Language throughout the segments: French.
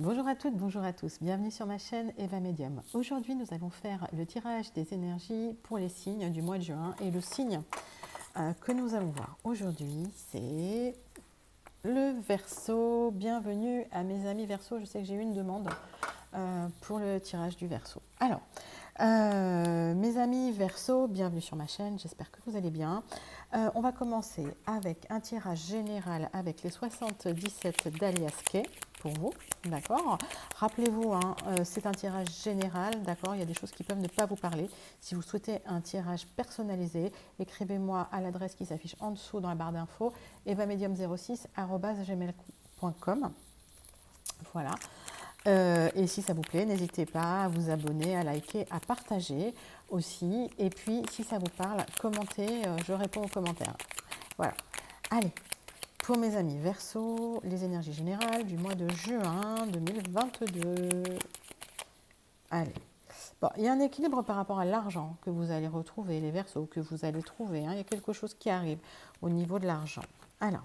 Bonjour à toutes, bonjour à tous, bienvenue sur ma chaîne Eva Medium. Aujourd'hui nous allons faire le tirage des énergies pour les signes du mois de juin et le signe que nous allons voir aujourd'hui c'est le Verseau. Bienvenue à mes amis Verseau, je sais que j'ai eu une demande pour le tirage du Verseau. Alors, mes amis Verseau, bienvenue sur ma chaîne, j'espère que vous allez bien. On va commencer avec un tirage général avec les 77 d'Alias Kay pour vous, d'accord. Rappelez-vous, hein, c'est un tirage général, d'accord. Il y a des choses qui peuvent ne pas vous parler. Si vous souhaitez un tirage personnalisé, écrivez-moi à l'adresse qui s'affiche en dessous dans la barre d'infos, evamedium06@gmail.com. Voilà. Et si ça vous plaît, n'hésitez pas à vous abonner, à liker, à partager aussi. Et puis, si ça vous parle, commentez, je réponds aux commentaires. Voilà. Allez, pour mes amis Verseau, les énergies générales du mois de juin 2022. Allez. Bon, il y a un équilibre par rapport à l'argent que vous allez retrouver, les Verseaux que vous allez trouver. Hein. Il y a quelque chose qui arrive au niveau de l'argent. Alors,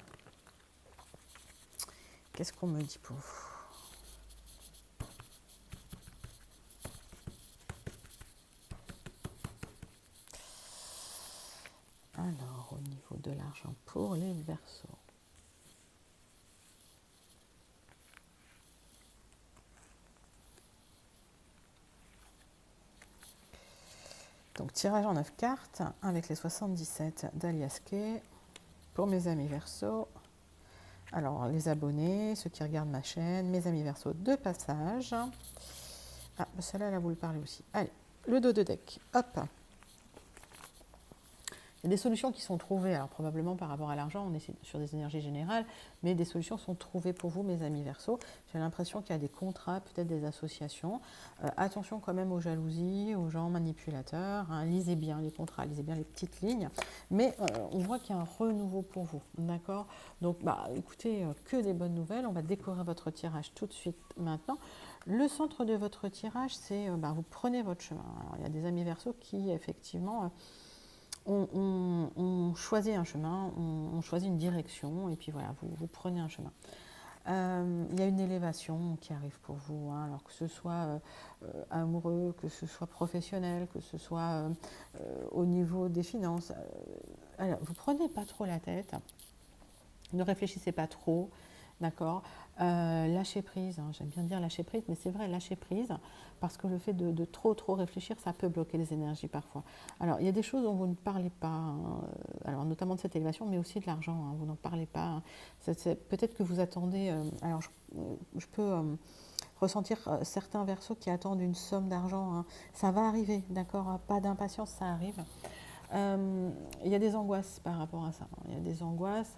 qu'est-ce qu'on me dit pour vous ? Alors, au niveau de l'argent pour les Verseaux. Donc, tirage en 9 cartes avec les 77 d'Alias Kay pour mes amis Verseau. Alors, les abonnés, ceux qui regardent ma chaîne, mes amis Verseau de passage. Ah, celle-là, là, vous le parlez aussi. Allez, le dos de deck. Hop. Il y a des solutions qui sont trouvées, alors probablement par rapport à l'argent, on est sur des énergies générales, mais des solutions sont trouvées pour vous, mes amis Verseau. J'ai l'impression qu'il y a des contrats, peut-être des associations. Attention quand même aux jalousies, aux gens manipulateurs. Hein. Lisez bien les contrats, lisez bien les petites lignes. Mais on voit qu'il y a un renouveau pour vous, d'accord. Donc, écoutez, que des bonnes nouvelles. On va décorer votre tirage tout de suite maintenant. Le centre de votre tirage, c'est vous prenez votre chemin. Alors, il y a des amis Verseau qui, effectivement... On choisit un chemin, on choisit une direction, et puis voilà, vous prenez un chemin. Il y a une élévation qui arrive pour vous, hein, alors que ce soit amoureux, que ce soit professionnel, que ce soit au niveau des finances. Alors, vous prenez pas trop la tête, ne réfléchissez pas trop, d'accord. Lâcher prise, hein, j'aime bien dire lâcher prise, mais c'est vrai, lâcher prise, parce que le fait de trop réfléchir, ça peut bloquer les énergies parfois. Alors, il y a des choses dont vous ne parlez pas, hein, alors notamment de cette élévation, mais aussi de l'argent, hein, vous n'en parlez pas. Hein. Peut-être que vous attendez, alors je peux ressentir certains Verseaux qui attendent une somme d'argent, hein. Ça va arriver, d'accord, pas d'impatience, ça arrive. Il y a des angoisses par rapport à ça, hein. Il y a des angoisses.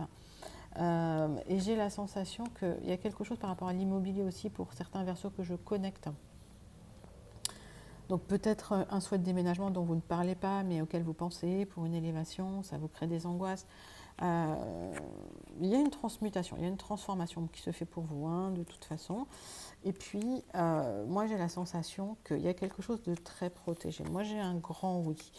Et j'ai la sensation qu'il y a quelque chose par rapport à l'immobilier aussi pour certains Verseaux que je connecte. Donc peut-être un souhait de déménagement dont vous ne parlez pas, mais auquel vous pensez, pour une élévation, ça vous crée des angoisses. Il y a une transmutation, il y a une transformation qui se fait pour vous, hein, de toute façon. Et puis, moi j'ai la sensation qu'il y a quelque chose de très protégé. Moi j'ai un grand oui.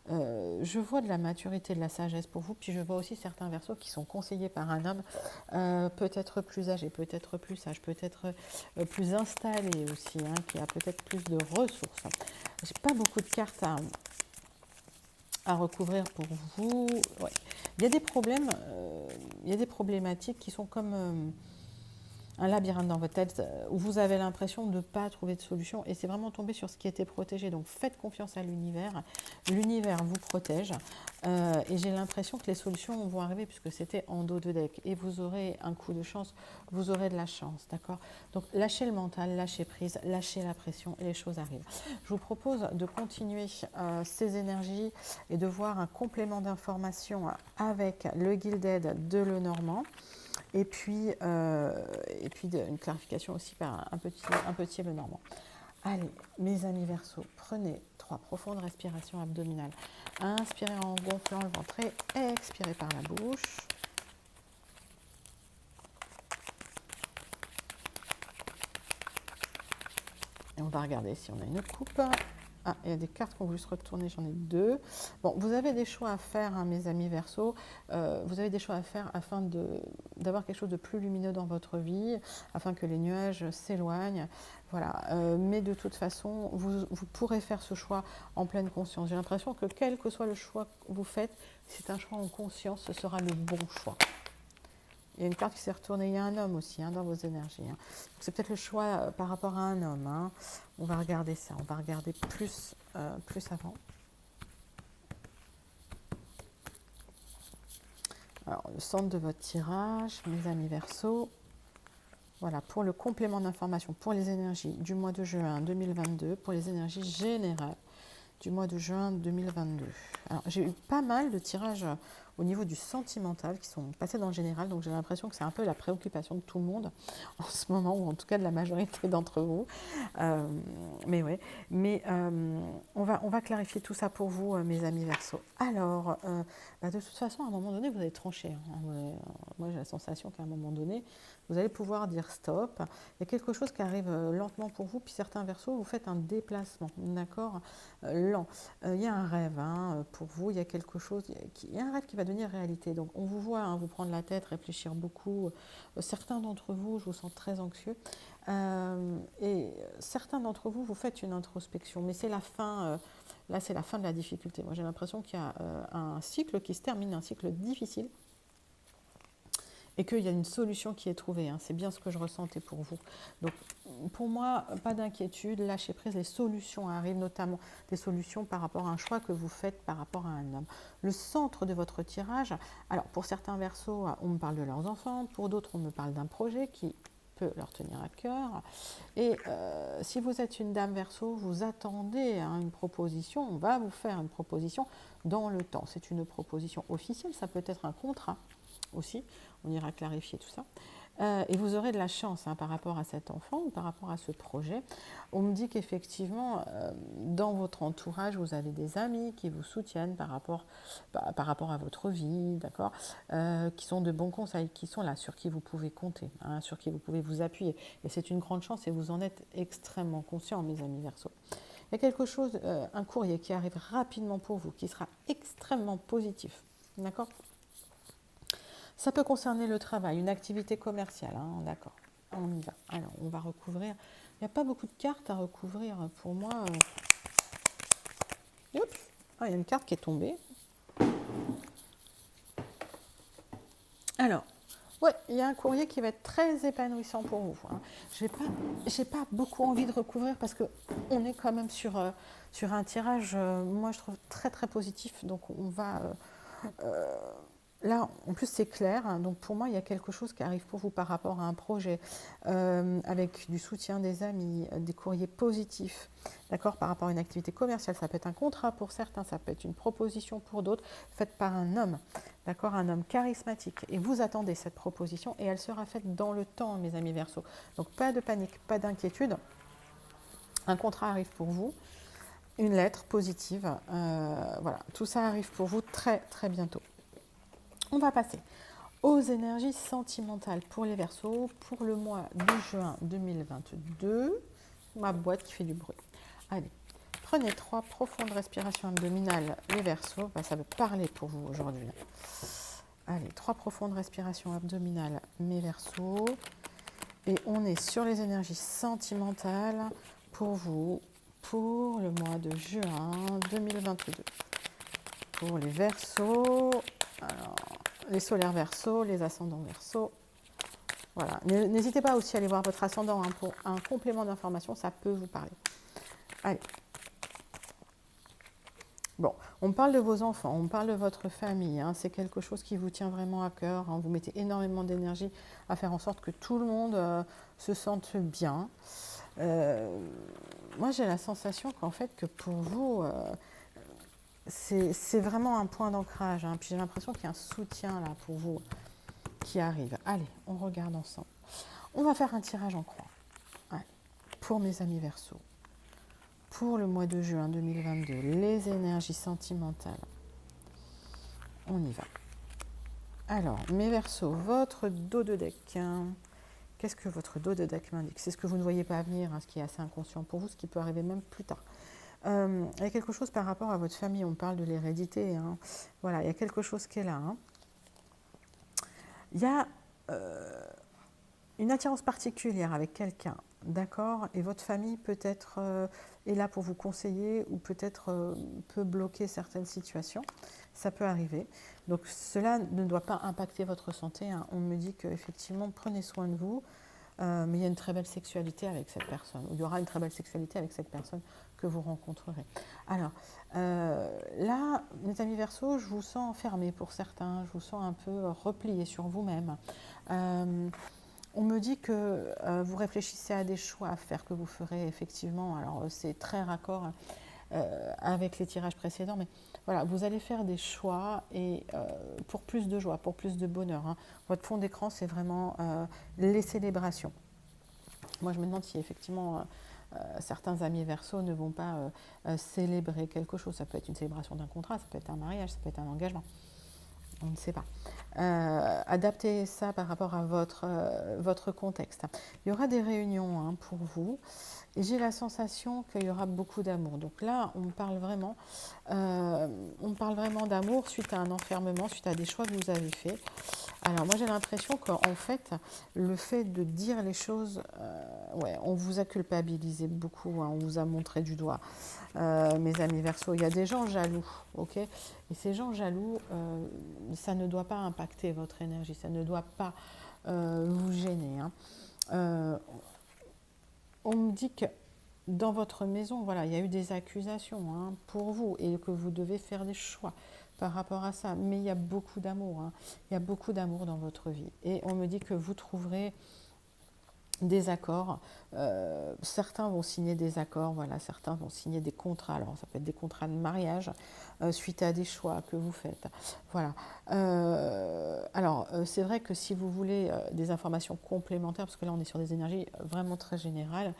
Je vois de la maturité, de la sagesse pour vous, puis je vois aussi certains Verseaux qui sont conseillés par un homme peut-être plus âgé, peut-être plus sage, peut-être plus installé aussi, hein, qui a peut-être plus de ressources. J'ai pas beaucoup de cartes à recouvrir pour vous. Ouais. Il y a des problèmes, il y a des problématiques qui sont comme un labyrinthe dans votre tête où vous avez l'impression de ne pas trouver de solution et c'est vraiment tombé sur ce qui était protégé. Donc faites confiance à l'univers. L'univers vous protège et j'ai l'impression que les solutions vont arriver puisque c'était en dos de deck et vous aurez un coup de chance, vous aurez de la chance, d'accord. Donc lâchez le mental, lâchez prise, lâchez la pression et les choses arrivent. Je vous propose de continuer ces énergies et de voir un complément d'information avec le Gilded de Lenormand. Et puis une clarification aussi par un petit Lenormand. Allez, mes amis Verseau, prenez 3 profondes respirations abdominales. Inspirez en gonflant le ventre et expirez par la bouche. Et on va regarder si on a une coupe. Ah, il y a des cartes qu'on veut juste retourner, j'en ai 2. Bon, vous avez des choix à faire, hein, mes amis Verseau. Vous avez des choix à faire afin d'avoir quelque chose de plus lumineux dans votre vie, afin que les nuages s'éloignent. Voilà. Mais de toute façon, vous pourrez faire ce choix en pleine conscience. J'ai l'impression que quel que soit le choix que vous faites, si c'est un choix en conscience, ce sera le bon choix. Il y a une carte qui s'est retournée, il y a un homme aussi, hein, dans vos énergies. Hein. C'est peut-être le choix par rapport à un homme. Hein. On va regarder ça, on va regarder plus avant. Alors, le centre de votre tirage, mes amis Verseau. Voilà, pour le complément d'information, pour les énergies du mois de juin 2022, pour les énergies générales du mois de juin 2022. Alors, j'ai eu pas mal de tirages au niveau du sentimental qui sont passés dans le général, donc j'ai l'impression que c'est un peu la préoccupation de tout le monde en ce moment, ou en tout cas de la majorité d'entre vous. Mais ouais, on va clarifier tout ça pour vous, mes amis Verseau. Alors, de toute façon, à un moment donné, vous allez trancher. Hein. Moi, j'ai la sensation qu'à un moment donné, vous allez pouvoir dire stop. Il y a quelque chose qui arrive lentement pour vous, puis certains Verseaux, vous faites un déplacement, d'accord, lent. Il y a un rêve, hein, pour vous, il y a quelque chose, il y a un rêve qui va devenir réalité. Donc, on vous voit, hein, vous prendre la tête, réfléchir beaucoup. Certains d'entre vous, je vous sens très anxieux. Et certains d'entre vous, vous faites une introspection, mais c'est la fin. Là, c'est la fin de la difficulté. Moi, j'ai l'impression qu'il y a un cycle qui se termine, un cycle difficile, et qu'il y a une solution qui est trouvée. Hein. C'est bien ce que je ressentais pour vous. Donc, pour moi, pas d'inquiétude, lâchez prise, les solutions arrivent, notamment des solutions par rapport à un choix que vous faites par rapport à un homme. Le centre de votre tirage, alors pour certains Verseaux, on me parle de leurs enfants, pour d'autres, on me parle d'un projet qui peut leur tenir à cœur. Et si vous êtes une dame Verseau, vous attendez, hein, une proposition, on va vous faire une proposition dans le temps. C'est une proposition officielle, ça peut être un contrat aussi, on ira clarifier tout ça. Et vous aurez de la chance, hein, par rapport à cet enfant ou par rapport à ce projet. On me dit qu'effectivement, dans votre entourage, vous avez des amis qui vous soutiennent par rapport à votre vie, d'accord, qui sont de bons conseils, qui sont là, sur qui vous pouvez compter, hein, sur qui vous pouvez vous appuyer. Et c'est une grande chance et vous en êtes extrêmement conscients, mes amis Verseaux. Il y a quelque chose, un courrier qui arrive rapidement pour vous, qui sera extrêmement positif, d'accord ? Ça peut concerner le travail, une activité commerciale, hein, d'accord. On y va. Alors, on va recouvrir. Il n'y a pas beaucoup de cartes à recouvrir pour moi. Oups. Ah, il y a une carte qui est tombée. Alors, ouais, il y a un courrier qui va être très épanouissant pour vous. Hein. J'ai pas beaucoup envie de recouvrir parce qu'on est quand même sur un tirage, moi je trouve très très positif. Donc on va... Là, en plus, c'est clair. Hein, donc, pour moi, il y a quelque chose qui arrive pour vous par rapport à un projet avec du soutien des amis, des courriers positifs, d'accord, par rapport à une activité commerciale. Ça peut être un contrat pour certains, ça peut être une proposition pour d'autres, faite par un homme, d'accord, un homme charismatique. Et vous attendez cette proposition et elle sera faite dans le temps, mes amis Verseaux. Donc, pas de panique, pas d'inquiétude. Un contrat arrive pour vous, une lettre positive. Voilà, tout ça arrive pour vous très, très bientôt. On va passer aux énergies sentimentales pour les Verseaux pour le mois de juin 2022. Ma boîte qui fait du bruit. Allez, prenez 3 profondes respirations abdominales, les Verseaux. Ça veut parler pour vous aujourd'hui. Allez, 3 profondes respirations abdominales, mes Verseaux. Et on est sur les énergies sentimentales pour vous pour le mois de juin 2022. Pour les Verseaux, alors, les solaires Verseaux, les ascendants Verseaux. Voilà. N'hésitez pas aussi à aller voir votre ascendant, hein, pour un complément d'information, ça peut vous parler. Allez. Bon, on parle de vos enfants, on parle de votre famille, hein, c'est quelque chose qui vous tient vraiment à cœur, hein, vous mettez énormément d'énergie à faire en sorte que tout le monde se sente bien. Moi, j'ai la sensation qu'en fait, que pour vous... c'est vraiment un point d'ancrage. Hein. Puis j'ai l'impression qu'il y a un soutien là pour vous qui arrive. Allez, on regarde ensemble. On va faire un tirage en croix. Allez, pour mes amis Verseaux. Pour le mois de juin 2022, les énergies sentimentales. On y va. Alors, mes Verseaux, votre dos de deck. Hein. Qu'est-ce que votre dos de deck m'indique? C'est ce que vous ne voyez pas venir, hein, ce qui est assez inconscient pour vous, ce qui peut arriver même plus tard. Il y a quelque chose par rapport à votre famille, on parle de l'hérédité, hein. Voilà, il y a quelque chose qui est là, hein. Il y a une attirance particulière avec quelqu'un, d'accord, et votre famille peut-être est là pour vous conseiller ou peut-être peut bloquer certaines situations, ça peut arriver. Donc cela ne doit pas impacter votre santé, hein. On me dit qu'effectivement, prenez soin de vous, mais il y a une très belle sexualité avec cette personne, ou il y aura une très belle sexualité avec cette personne que vous rencontrerez. Alors, là, mes amis Verseaux, je vous sens enfermés pour certains, je vous sens un peu repliés sur vous-même. On me dit que vous réfléchissez à des choix à faire que vous ferez effectivement. Alors, c'est très raccord avec les tirages précédents, mais voilà, vous allez faire des choix et pour plus de joie, pour plus de bonheur, hein. Votre fond d'écran, c'est vraiment les célébrations. Moi, je me demande si effectivement certains amis Verseaux ne vont pas célébrer quelque chose. Ça peut être une célébration d'un contrat, ça peut être un mariage, ça peut être un engagement. On ne sait pas. Adaptez ça par rapport à votre contexte. Il y aura des réunions, hein, pour vous et j'ai la sensation qu'il y aura beaucoup d'amour. Donc là, on parle vraiment d'amour suite à un enfermement, suite à des choix que vous avez faits. Alors moi j'ai l'impression qu'en fait, le fait de dire les choses, ouais, on vous a culpabilisé beaucoup, hein, on vous a montré du doigt. Mes amis Verseaux, il y a des gens jaloux, ok? Et ces gens jaloux, ça ne doit pas impacter votre énergie, ça ne doit pas vous gêner, hein. On me dit que dans votre maison, voilà, il y a eu des accusations, hein, pour vous et que vous devez faire des choix par rapport à ça. Mais il y a beaucoup d'amour, hein. Il y a beaucoup d'amour dans votre vie. Et on me dit que vous trouverez des accords. Certains vont signer des accords, voilà, certains vont signer des contrats. Alors, ça peut être des contrats de mariage suite à des choix que vous faites. Voilà. Alors, c'est vrai que si vous voulez des informations complémentaires, parce que là, on est sur des énergies vraiment très générales,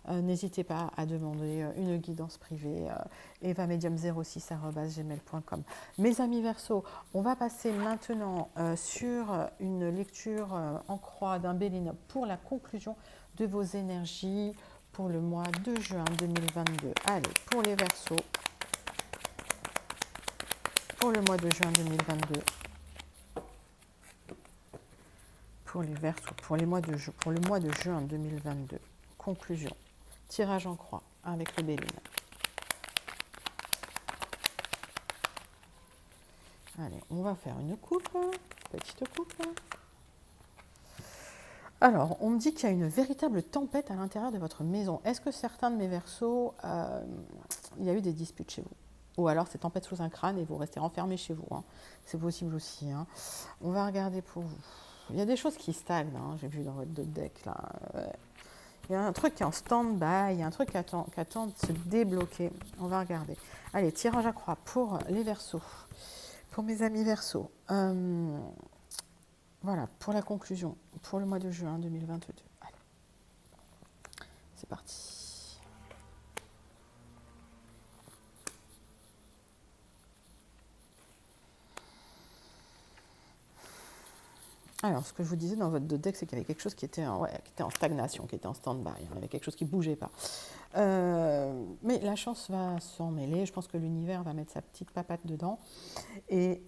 n'hésitez pas à demander une guidance privée, evamedium06@gmail.com. Mes amis Verseaux, on va passer maintenant sur une lecture en croix d'un Béline pour la conclusion de vos énergies pour le mois de juin 2022. Allez, pour les Verseaux, pour le mois de juin 2022. Pour les Verseaux, pour le mois de juin 2022. Conclusion. Tirage en croix avec le Béline. Allez, on va faire une coupe, petite coupe. Alors, on me dit qu'il y a une véritable tempête à l'intérieur de votre maison. Est-ce que certains de mes Verseaux, il y a eu des disputes chez vous? Ou alors c'est tempête sous un crâne et vous restez enfermés chez vous, hein. C'est possible aussi, hein. On va regarder pour vous. Il y a des choses qui stagnent, hein, j'ai vu dans votre deck là. Il y a un truc qui est en stand-by, il y a un truc qui attend de se débloquer. On va regarder. Allez, tirage à croix pour les Verseaux. Pour mes amis Verseaux. Voilà, pour la conclusion, pour le mois de juin 2022. Allez, c'est parti. Alors, ce que je vous disais dans votre deck, c'est qu'il y avait quelque chose qui était en stagnation, qui était en stand-by. Il y avait quelque chose qui ne bougeait pas. Mais la chance va s'en mêler. Je pense que l'univers va mettre sa petite papate dedans. Et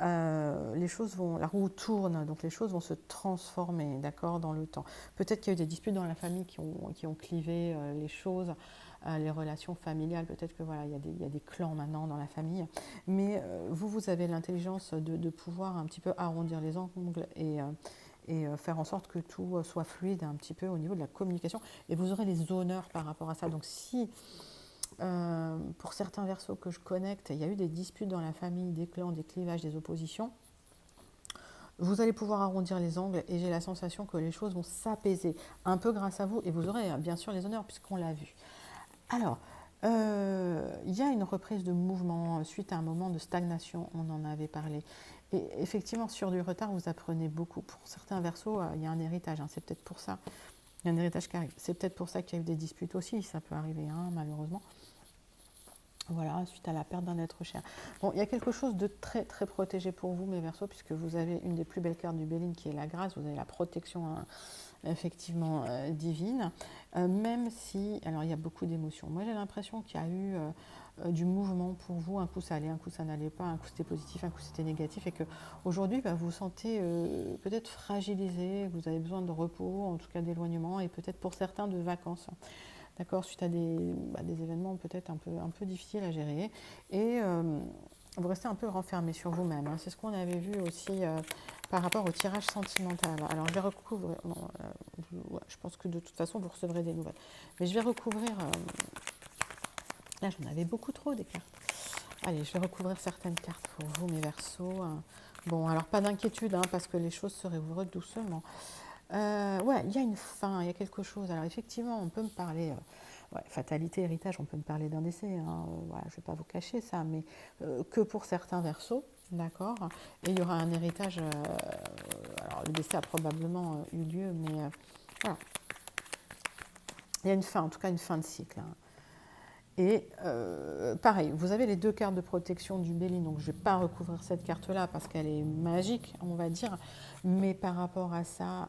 les choses la roue tourne, donc les choses vont se transformer, d'accord, dans le temps. Peut-être qu'il y a eu des disputes dans la famille qui ont clivé les choses, les relations familiales. Peut-être que voilà, il y a des clans maintenant dans la famille. Mais vous avez l'intelligence de pouvoir un petit peu arrondir les angles et faire en sorte que tout soit fluide un petit peu au niveau de la communication. Et vous aurez les honneurs par rapport à ça. Donc si, pour certains Verseaux que je connecte, il y a eu des disputes dans la famille, des clans, des clivages, des oppositions, vous allez pouvoir arrondir les angles et j'ai la sensation que les choses vont s'apaiser un peu grâce à vous et vous aurez bien sûr les honneurs puisqu'on l'a vu. Alors, il y a une reprise de mouvement suite à un moment de stagnation, on en avait parlé. Et effectivement, sur du retard, vous apprenez beaucoup. Pour certains Verseaux, il y a un héritage, hein, c'est peut-être pour ça. Il y a un héritage qui arrive. C'est peut-être pour ça qu'il y a eu des disputes aussi, ça peut arriver, hein, malheureusement. Voilà, suite à la perte d'un être cher. Bon, il y a quelque chose de très très protégé pour vous, mes Verseaux, puisque vous avez une des plus belles cartes du Béline qui est la grâce, vous avez la protection, hein, effectivement divine, même si, alors il y a beaucoup d'émotions. Moi j'ai l'impression qu'il y a eu du mouvement pour vous, un coup ça allait, un coup ça n'allait pas, un coup c'était positif, un coup c'était négatif, et qu'aujourd'hui vous vous sentez peut-être fragilisé, vous avez besoin de repos, en tout cas d'éloignement, et peut-être pour certains de vacances. D'accord, suite à des événements peut-être un peu difficiles à gérer. Et vous restez un peu renfermé sur vous-même. Hein. C'est ce qu'on avait vu aussi par rapport au tirage sentimental. Alors je vais recouvrir, non, ouais, je pense que de toute façon vous recevrez des nouvelles. Mais je vais recouvrir, là j'en avais beaucoup trop des cartes. Allez, je vais recouvrir certaines cartes pour vous, mes Verseaux. Bon, alors pas d'inquiétude, hein, parce que les choses se réouvrent doucement. Ouais, il y a une fin, il y a quelque chose. Alors effectivement, on peut me parler, ouais, fatalité, héritage, on peut me parler d'un décès. Hein, voilà, je ne vais pas vous cacher ça, mais que pour certains Verseaux, d'accord. Et il y aura un héritage. Alors le décès a probablement eu lieu, mais voilà, il y a une fin, en tout cas une fin de cycle. Hein. Et pareil, vous avez les deux cartes de protection du Bélier, donc je ne vais pas recouvrir cette carte-là parce qu'elle est magique, on va dire, mais par rapport à ça,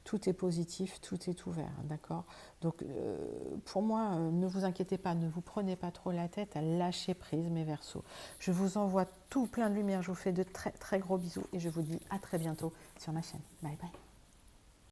tout est positif, tout est ouvert, d'accord. Donc pour moi, ne vous inquiétez pas, ne vous prenez pas trop la tête, lâchez prise, mes Verseaux. Je vous envoie tout plein de lumière, je vous fais de très très gros bisous et je vous dis à très bientôt sur ma chaîne. Bye bye.